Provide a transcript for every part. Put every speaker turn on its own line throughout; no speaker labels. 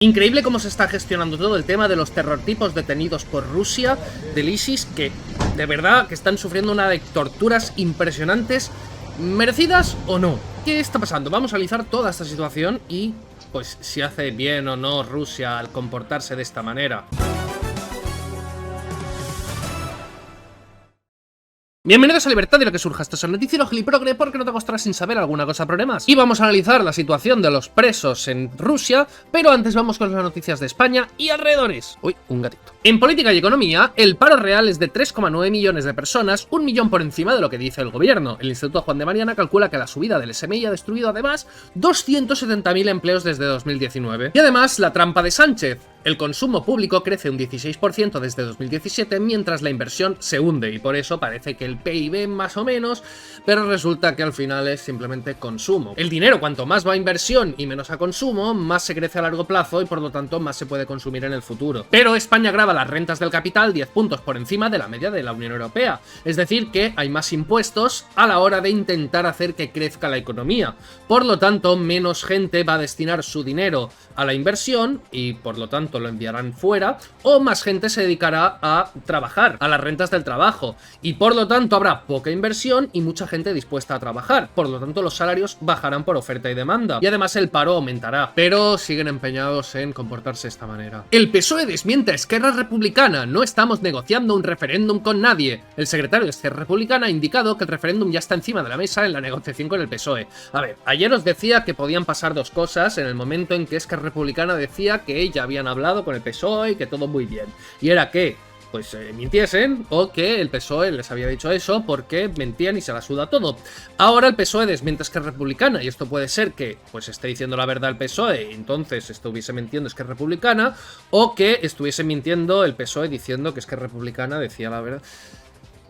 Increíble cómo se está gestionando todo el tema de los terrortipos detenidos por Rusia, del ISIS, que de verdad que están sufriendo una de torturas impresionantes, merecidas o no. ¿Qué está pasando? Vamos a analizar toda esta situación y pues si hace bien o no Rusia al comportarse de esta manera. Bienvenidos a Libertad y lo que surja, esto es el noticiero Giliprogre porque no te acostarás sin saber alguna cosa problemas. Y vamos a analizar la situación de los presos en Rusia, pero antes vamos con las noticias de España y alrededores. Uy, un gatito. En política y economía, el paro real es de 3,9 millones de personas, 1 millón por encima de lo que dice el gobierno. El Instituto Juan de Mariana calcula que la subida del SMI ha destruido además 270.000 empleos desde 2019. Y además, la trampa de Sánchez. El consumo público crece un 16% desde 2017, mientras la inversión se hunde, y por eso parece que el PIB más o menos, pero resulta que al final es simplemente consumo. El dinero, cuanto más va a inversión y menos a consumo, más se crece a largo plazo y por lo tanto más se puede consumir en el futuro. Pero España grava las rentas del capital 10 puntos por encima de la media de la Unión Europea, es decir que hay más impuestos a la hora de intentar hacer que crezca la economía. Por lo tanto, menos gente va a destinar su dinero a la inversión y por lo tanto lo enviarán fuera, o más gente se dedicará a trabajar, a las rentas del trabajo, y por lo tanto habrá poca inversión y mucha gente dispuesta a trabajar, por lo tanto los salarios bajarán por oferta y demanda, y además el paro aumentará, pero siguen empeñados en comportarse de esta manera. El PSOE desmiente a Esquerra Republicana, no estamos negociando un referéndum con nadie. El secretario de Esquerra Republicana ha indicado que el referéndum ya está encima de la mesa en la negociación con el PSOE. A ver, ayer os decía que podían pasar dos cosas en el momento en que Esquerra Republicana decía que ya habían hablado con el PSOE y que todo muy bien, y era que pues mintiesen o que el PSOE les había dicho eso porque mentían y se la suda todo. Ahora el PSOE desmiente a Esquerra Republicana, y esto puede ser que pues esté diciendo la verdad el PSOE y entonces estuviese mintiendo Esquerra Republicana, o que estuviese mintiendo el PSOE diciendo que Esquerra Republicana decía la verdad.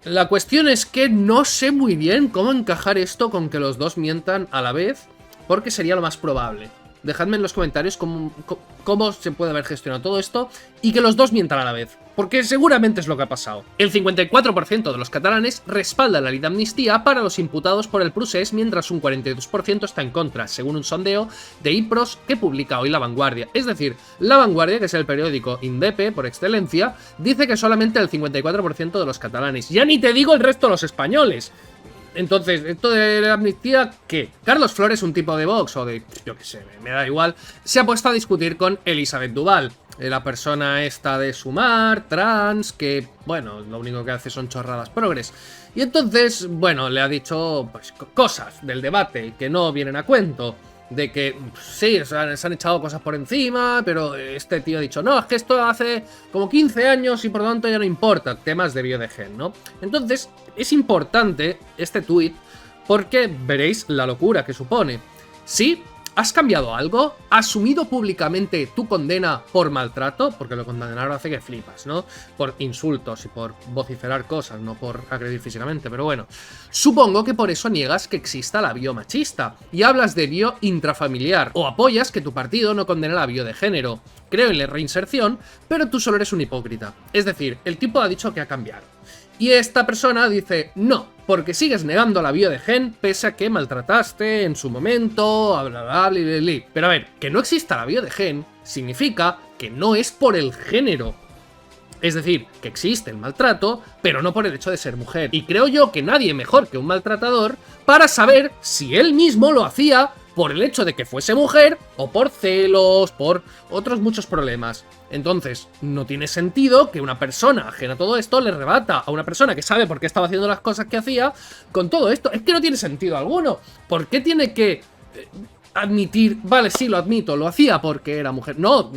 La cuestión es que no sé muy bien cómo encajar esto con que los dos mientan a la vez, porque sería lo más probable. Dejadme en los comentarios cómo se puede haber gestionado todo esto y que los dos mientan a la vez, porque seguramente es lo que ha pasado. El 54% de los catalanes respalda la ley de amnistía para los imputados por el procés, mientras un 42% está en contra, según un sondeo de IPROS que publica hoy La Vanguardia. Es decir, La Vanguardia, que es el periódico INDEPE por excelencia, dice que solamente el 54% de los catalanes. Ya ni te digo el resto de los españoles. Entonces, esto de la amnistía, ¿qué? Carlos Flores, un tipo de Vox o de, yo qué sé, me da igual, se ha puesto a discutir con Elisabeth Duval, la persona esta de Sumar, trans, que, bueno, lo único que hace son chorradas progres. Y entonces, bueno, le ha dicho, pues, cosas del debate que no vienen a cuento. De que, sí, se han echado cosas por encima, pero este tío ha dicho, no, es que esto hace como 15 años y por lo tanto ya no importa, temas de biodegen, ¿no? Entonces, es importante este tuit porque veréis la locura que supone. Sí, ¿has cambiado algo? ¿Has asumido públicamente tu condena por maltrato? Porque lo condenaron hace que flipas, ¿no? Por insultos y por vociferar cosas, no por agredir físicamente, pero bueno. Supongo que por eso niegas que exista la biomachista y hablas de bio intrafamiliar, o apoyas que tu partido no condene la bio de género. Creo en la reinserción, pero tú solo eres un hipócrita. Es decir, el tipo ha dicho que ha cambiado. Y esta persona dice, no, porque sigues negando la bio de gen pese a que maltrataste en su momento, bla bla bla bla bla. Pero a ver, que no exista la bio de gen significa que no es por el género. Es decir, que existe el maltrato, pero no por el hecho de ser mujer. Y creo yo que nadie mejor que un maltratador para saber si él mismo lo hacía por el hecho de que fuese mujer, o por celos, por otros muchos problemas. Entonces, no tiene sentido que una persona ajena a todo esto le rebata a una persona que sabe por qué estaba haciendo las cosas que hacía con todo esto. Es que no tiene sentido alguno. ¿Por qué tiene que admitir, vale, sí, lo admito, lo hacía porque era mujer? No,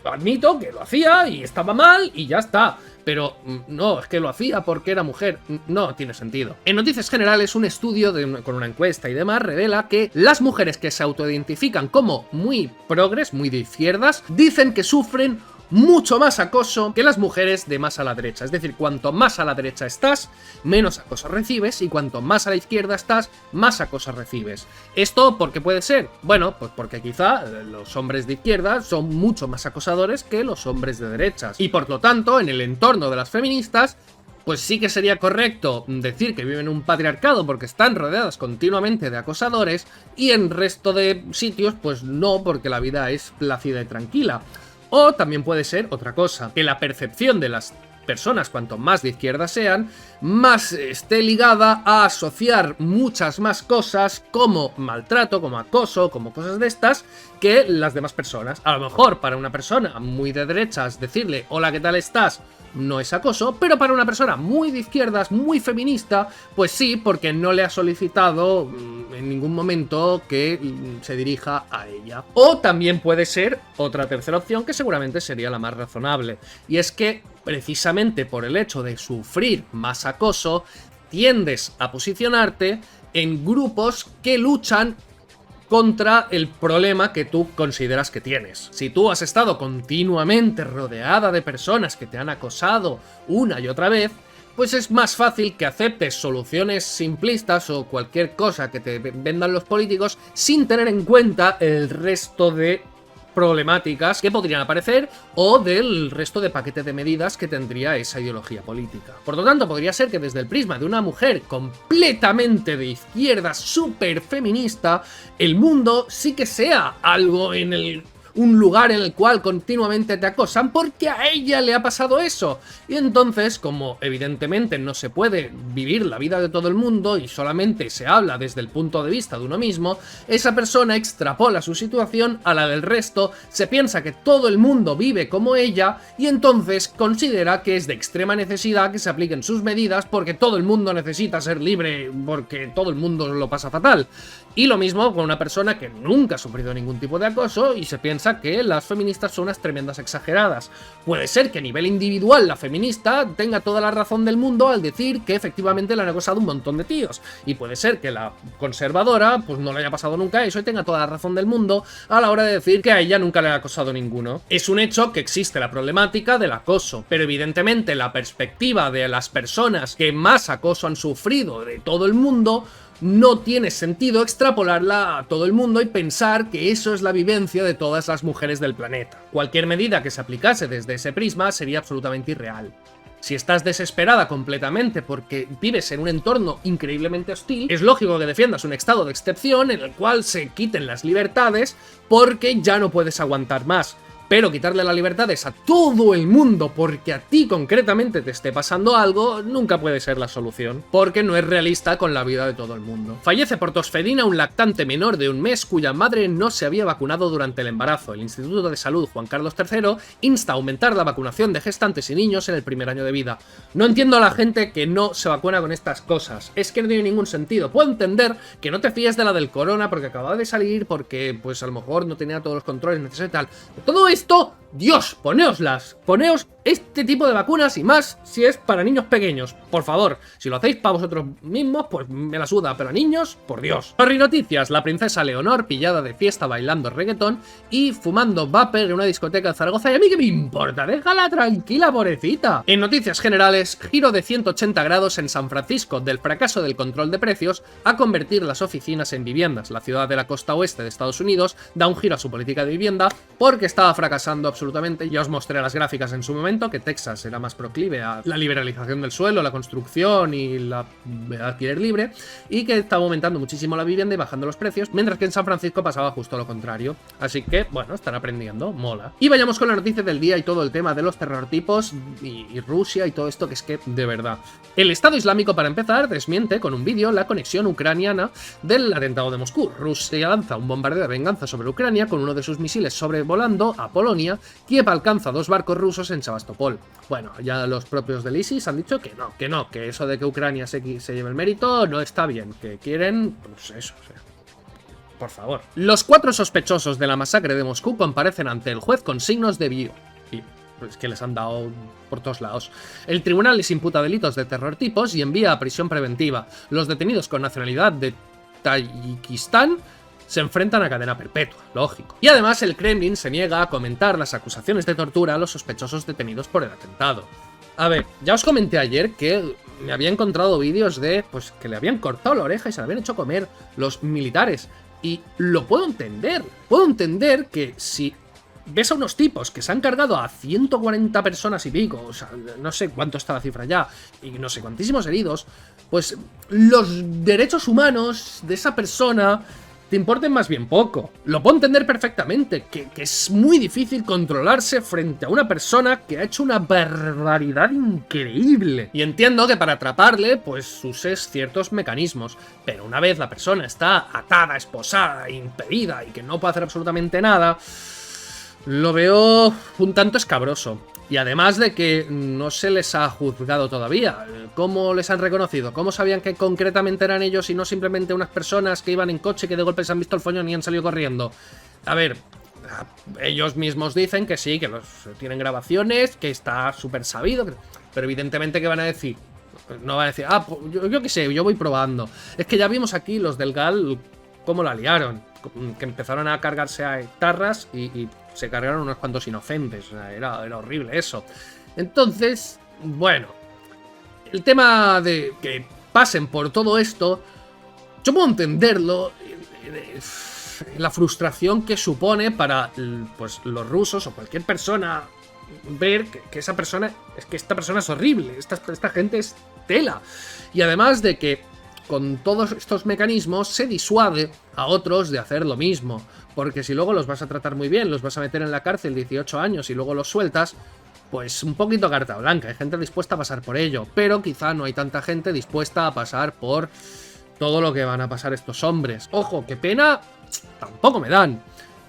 admito que lo hacía y estaba mal y ya está. Pero no, es que lo hacía porque era mujer. No tiene sentido. En noticias generales, un estudio con una encuesta y demás revela que las mujeres que se autoidentifican como muy progres, muy de izquierdas, dicen que sufren mucho más acoso que las mujeres de más a la derecha. Es decir, cuanto más a la derecha estás, menos acoso recibes, y cuanto más a la izquierda estás, más acoso recibes. ¿Esto por qué puede ser? Bueno, pues porque quizá los hombres de izquierda son mucho más acosadores que los hombres de derechas. Y por lo tanto, en el entorno de las feministas, pues sí que sería correcto decir que viven en un patriarcado porque están rodeadas continuamente de acosadores, y en resto de sitios pues no, porque la vida es plácida y tranquila. O también puede ser otra cosa, que la percepción de las personas, cuanto más de izquierda sean, más esté ligada a asociar muchas más cosas como maltrato, como acoso, como cosas de estas, que las demás personas. A lo mejor para una persona muy de derechas decirle hola, ¿qué tal estás?, no es acoso, pero para una persona muy de izquierdas, muy feminista, pues sí, porque no le ha solicitado en ningún momento que se dirija a ella. O también puede ser otra tercera opción, que seguramente sería la más razonable, y es que precisamente por el hecho de sufrir más acoso, tiendes a posicionarte en grupos que luchan contra el problema que tú consideras que tienes. Si tú has estado continuamente rodeada de personas que te han acosado una y otra vez, pues es más fácil que aceptes soluciones simplistas o cualquier cosa que te vendan los políticos sin tener en cuenta el resto de problemáticas que podrían aparecer o del resto de paquete de medidas que tendría esa ideología política. Por lo tanto, podría ser que desde el prisma de una mujer completamente de izquierda, súper feminista, el mundo sí que sea algo un lugar en el cual continuamente te acosan porque a ella le ha pasado eso. Y entonces, como evidentemente no se puede vivir la vida de todo el mundo y solamente se habla desde el punto de vista de uno mismo, esa persona extrapola su situación a la del resto, se piensa que todo el mundo vive como ella y entonces considera que es de extrema necesidad que se apliquen sus medidas porque todo el mundo necesita ser libre, porque todo el mundo lo pasa fatal. Y lo mismo con una persona que nunca ha sufrido ningún tipo de acoso y se piensa que las feministas son unas tremendas exageradas. Puede ser que a nivel individual la feminista tenga toda la razón del mundo al decir que efectivamente le han acosado un montón de tíos. Y puede ser que la conservadora pues no le haya pasado nunca eso y tenga toda la razón del mundo a la hora de decir que a ella nunca le ha acosado ninguno. Es un hecho que existe la problemática del acoso, pero evidentemente la perspectiva de las personas que más acoso han sufrido de todo el mundo no tiene sentido extrapolarla a todo el mundo y pensar que eso es la vivencia de todas las mujeres del planeta. Cualquier medida que se aplicase desde ese prisma sería absolutamente irreal. Si estás desesperada completamente porque vives en un entorno increíblemente hostil, es lógico que defiendas un estado de excepción en el cual se quiten las libertades porque ya no puedes aguantar más. Pero quitarle las libertades a todo el mundo porque a ti concretamente te esté pasando algo nunca puede ser la solución, porque no es realista con la vida de todo el mundo. Fallece por tosferina un lactante menor de un mes cuya madre no se había vacunado durante el embarazo. El Instituto de Salud Juan Carlos III insta a aumentar la vacunación de gestantes y niños en el primer año de vida. No entiendo a la gente que no se vacuna con estas cosas, es que no tiene ningún sentido. Puedo entender que no te fíes de la del corona porque acababa de salir, porque pues a lo mejor no tenía todos los controles necesarios y tal. Todo esto, Dios, poneoslas, poneos este tipo de vacunas y más si es para niños pequeños, por favor. Si lo hacéis para vosotros mismos, pues me la suda, pero a niños, por Dios. Sorry noticias, la princesa Leonor pillada de fiesta bailando reggaetón y fumando vapor en una discoteca en Zaragoza, y a mí qué me importa, déjala tranquila, pobrecita. En noticias generales, giro de 180 grados en San Francisco del fracaso del control de precios a convertir las oficinas en viviendas. La ciudad de la costa oeste de Estados Unidos da un giro a su política de vivienda porque estaba fracasando absolutamente. Ya os mostré las gráficas en su momento, que Texas era más proclive a la liberalización del suelo, la construcción y la alquiler libre, y que estaba aumentando muchísimo la vivienda y bajando los precios, mientras que en San Francisco pasaba justo lo contrario. Así que, bueno, están aprendiendo, mola. Y vayamos con la noticia del día y todo el tema de los terrortipos y Rusia y todo esto, que es que, de verdad. El Estado Islámico, para empezar, desmiente con un vídeo la conexión ucraniana del atentado de Moscú. Rusia lanza un bombardeo de venganza sobre Ucrania con uno de sus misiles sobrevolando a Polonia. Kiev alcanza 2 barcos rusos en Sebastopol. Bueno, ya los propios del ISIS han dicho que eso de que Ucrania se lleve el mérito no está bien, que quieren, pues eso, o sea, por favor. Los 4 sospechosos de la masacre de Moscú comparecen ante el juez con signos de bio. Y pues que les han dado por todos lados. El tribunal les imputa delitos de terrortipos y envía a prisión preventiva. Los detenidos con nacionalidad de Tayikistán se enfrentan a cadena perpetua, lógico. Y además el Kremlin se niega a comentar las acusaciones de tortura a los sospechosos detenidos por el atentado. A ver, ya os comenté ayer que me había encontrado vídeos de, pues, que le habían cortado la oreja y se la habían hecho comer los militares. Y lo puedo entender. Puedo entender que si ves a unos tipos que se han cargado a 140 personas y pico, o sea, no sé cuánto está la cifra ya, y no sé cuantísimos heridos, pues los derechos humanos de esa persona te importen más bien poco. Lo puedo entender perfectamente, que es muy difícil controlarse frente a una persona que ha hecho una barbaridad increíble. Y entiendo que para atraparle, pues uses ciertos mecanismos, pero una vez la persona está atada, esposada, impedida y que no puede hacer absolutamente nada, lo veo un tanto escabroso. Y además de que no se les ha juzgado todavía. ¿Cómo les han reconocido? ¿Cómo sabían que concretamente eran ellos y no simplemente unas personas que iban en coche que de golpe se han visto el follón y han salido corriendo? A ver, ellos mismos dicen que sí, que los tienen grabaciones, que está súper sabido, pero evidentemente, ¿qué van a decir? No van a decir, ah, pues yo qué sé, yo voy probando. Es que ya vimos aquí los del GAL cómo la liaron, que empezaron a cargarse a etarras y se cargaron unos cuantos inocentes. O sea, era horrible eso. Entonces, bueno, el tema de que pasen por todo esto, yo puedo entenderlo, la frustración que supone para, pues, los rusos o cualquier persona ver que esa persona, es que esta persona es horrible, esta gente es tela. Y además de que con todos estos mecanismos se disuade a otros de hacer lo mismo. Porque si luego los vas a tratar muy bien, los vas a meter en la cárcel 18 años y luego los sueltas, pues un poquito carta blanca. Hay gente dispuesta a pasar por ello, pero quizá no hay tanta gente dispuesta a pasar por todo lo que van a pasar estos hombres. Ojo, qué pena tampoco me dan,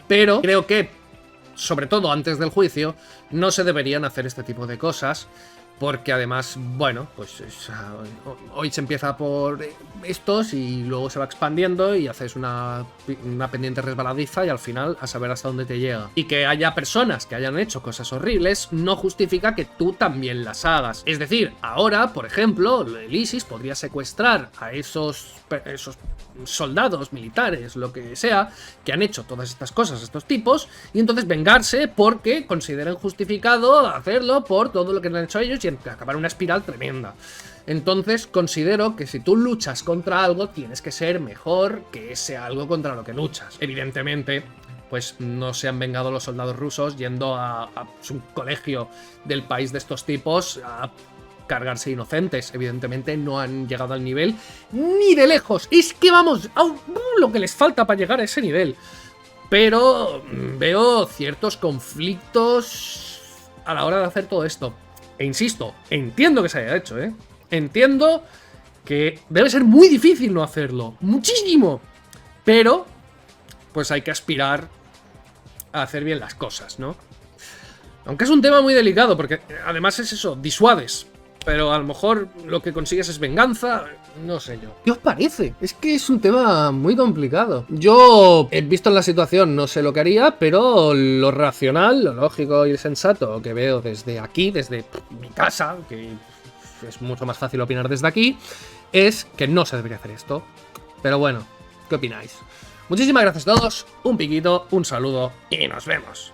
pero creo que, sobre todo antes del juicio, no se deberían hacer este tipo de cosas. Porque además, bueno, pues hoy se empieza por estos y luego se va expandiendo y haces una pendiente resbaladiza y al final a saber hasta dónde te llega. Y que haya personas que hayan hecho cosas horribles no justifica que tú también las hagas. Es decir, ahora, por ejemplo, el ISIS podría secuestrar a esos soldados, militares, lo que sea, que han hecho todas estas cosas, estos tipos, y entonces vengarse porque consideren justificado hacerlo por todo lo que le han hecho a ellos y acabar una espiral tremenda. Entonces considero que si tú luchas contra algo, tienes que ser mejor que ese algo contra lo que luchas. Evidentemente, pues no se han vengado los soldados rusos yendo a un colegio del país de estos tipos a cargarse inocentes. Evidentemente no han llegado al nivel ni de lejos. Es que vamos, lo que les falta para llegar a ese nivel. Pero veo ciertos conflictos a la hora de hacer todo esto. E insisto, entiendo que se haya hecho, ¿eh? Entiendo que debe ser muy difícil no hacerlo. Muchísimo. Pero, pues hay que aspirar a hacer bien las cosas, ¿no? Aunque es un tema muy delicado, porque además es eso, disuades. Pero a lo mejor lo que consigues es venganza, no sé yo. ¿Qué os parece? Es que es un tema muy complicado. Yo, he visto en la situación, no sé lo que haría, pero lo racional, lo lógico y sensato que veo desde aquí, desde mi casa, que es mucho más fácil opinar desde aquí, es que no se debería hacer esto. Pero bueno, ¿qué opináis? Muchísimas gracias a todos, un piquito, un saludo y nos vemos.